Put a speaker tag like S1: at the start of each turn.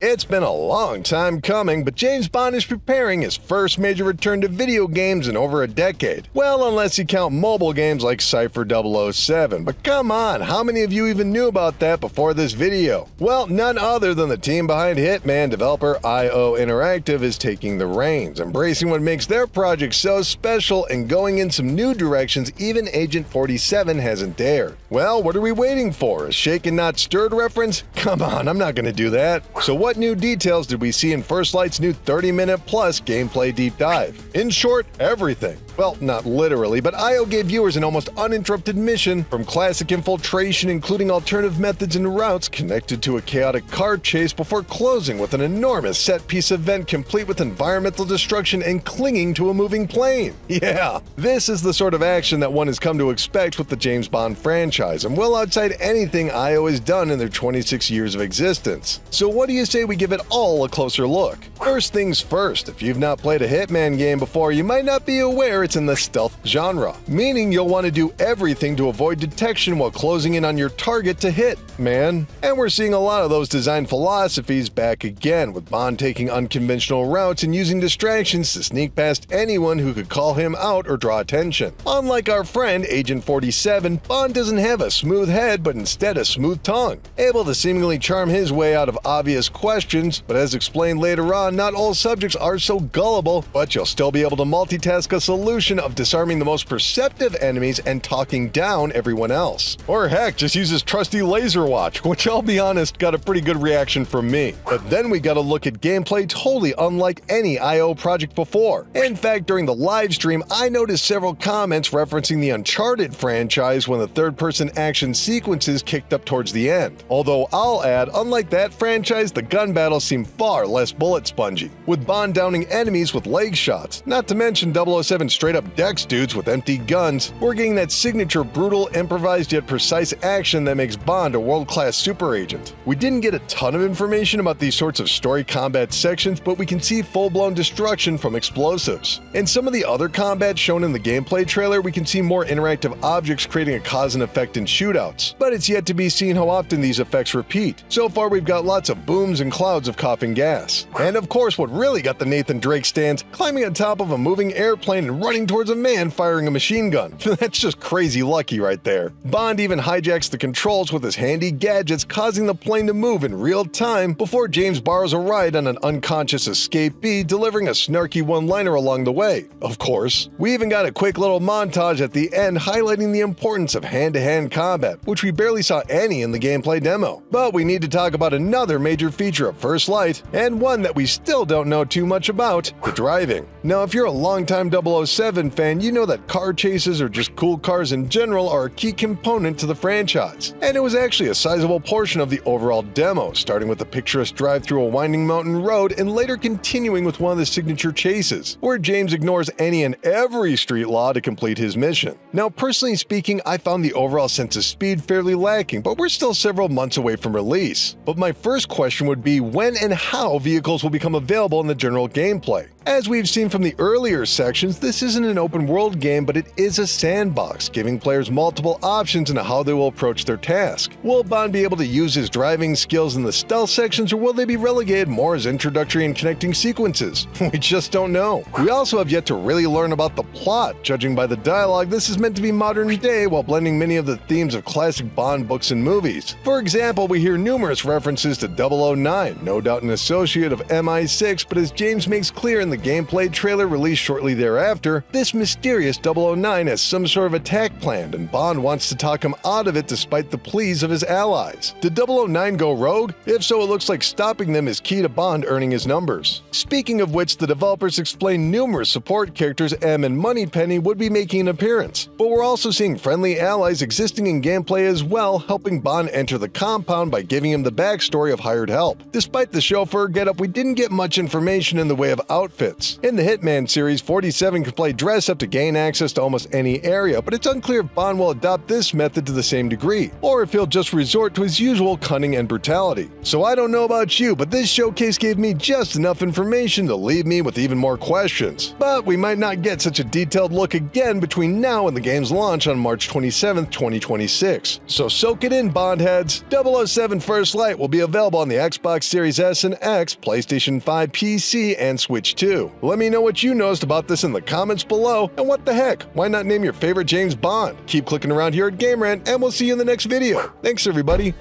S1: It's been a long time coming, but James Bond is preparing his first major return to video games in over a decade. Well, unless you count mobile games like Cypher 007, but come on, how many of you even knew about that before this video? Well, none other than the team behind Hitman, developer IO Interactive, is taking the reins, embracing what makes their project so special and going in some new directions even Agent 47 hasn't dared. Well, what are we waiting for? A shaken not stirred reference? Come on, I'm not gonna do that. So what new details did we see in First Light's new 30-minute plus gameplay deep dive? In short, everything. Well, not literally, but IO gave viewers an almost uninterrupted mission, from classic infiltration including alternative methods and routes connected to a chaotic car chase before closing with an enormous set-piece event complete with environmental destruction and clinging to a moving plane. Yeah, this is the sort of action that one has come to expect with the James Bond franchise, and well outside anything IO has done in their 26 years of existence. So what do you say we give it all a closer look? First things first, if you've not played a Hitman game before, you might not be aware it's in the stealth genre, meaning you'll want to do everything to avoid detection while closing in on your target to hit, man. And we're seeing a lot of those design philosophies back again, with Bond taking unconventional routes and using distractions to sneak past anyone who could call him out or draw attention. Unlike our friend Agent 47, Bond doesn't have a smooth head but instead a smooth tongue, able to seemingly charm his way out of obvious questions, but as explained later on, not all subjects are so gullible, but you'll still be able to multitask a solution of disarming the most perceptive enemies and talking down everyone else. Or heck, just use his trusty laser watch, which I'll be honest got a pretty good reaction from me. But then we gotta look at gameplay totally unlike any IO project before. In fact, during the live stream, I noticed several comments referencing the Uncharted franchise when the third-person action sequences kicked up towards the end. Although I'll add, unlike that franchise, the gun battles seem far less bullet spongy, with Bond downing enemies with leg shots, not to mention 007 straight-up dex dudes with empty guns. We're getting that signature brutal, improvised yet precise action that makes Bond a world-class super agent. We didn't get a ton of information about these sorts of story combat sections, but we can see full-blown destruction from explosives. In some of the other combat shown in the gameplay trailer, we can see more interactive objects creating a cause and effect in shootouts, but it's yet to be seen how often these effects repeat. So far we've got lots of booms and clouds of coughing gas. And of course what really got the Nathan Drake stands, climbing on top of a moving airplane and running towards a man firing a machine gun. That's just crazy lucky right there. Bond even hijacks the controls with his handy gadgets, causing the plane to move in real time before James borrows a ride on an unconscious escapee, delivering a snarky one-liner along the way. Of course, we even got a quick little montage at the end highlighting the importance of hand-to-hand combat, which we barely saw any in the gameplay demo. But we need to talk about another major feature of First Light, and one that we still don't know too much about: the driving. Now, if you're a longtime 007 fan, you know that car chases or just cool cars in general are a key component to the franchise. And it was actually a sizable portion of the overall demo, starting with a picturesque drive through a winding mountain road and later continuing with one of the signature chases, where James ignores any and every street law to complete his mission. Now, personally speaking, I found the overall sense of speed fairly lacking, but we're still several months away from release. But my first question would be when and how vehicles will become available in the general gameplay. As we've seen from the earlier sections, this isn't an open world game, but it is a sandbox, giving players multiple options in how they will approach their task. Will Bond be able to use his driving skills in the stealth sections, or will they be relegated more as introductory and connecting sequences? We just don't know. We also have yet to really learn about the plot. Judging by the dialogue, this is meant to be modern day while blending many of the themes of classic Bond books and movies. For example, we hear numerous references to 009, no doubt an associate of MI6, but as James makes clear in the gameplay trailer released shortly thereafter, this mysterious 009 has some sort of attack planned, and Bond wants to talk him out of it despite the pleas of his allies. Did 009 go rogue? If so, it looks like stopping them is key to Bond earning his numbers. Speaking of which, the developers explained numerous support characters M and Moneypenny would be making an appearance, but we're also seeing friendly allies existing in gameplay as well, helping Bond enter the compound by giving him the backstory of hired help. Despite the chauffeur getup, we didn't get much information in the way of outfits, outfits. In the Hitman series, 47 can play dress-up to gain access to almost any area, but it's unclear if Bond will adopt this method to the same degree, or if he'll just resort to his usual cunning and brutality. So I don't know about you, but this showcase gave me just enough information to leave me with even more questions. But we might not get such a detailed look again between now and the game's launch on March 27, 2026. So soak it in, Bond heads. 007 First Light will be available on the Xbox Series S and X, PlayStation 5, PC, and Switch 2. Let me know what you noticed about this in the comments below, and what the heck, why not name your favorite James Bond? Keep clicking around here at Game Rant, and we'll see you in the next video. Thanks everybody.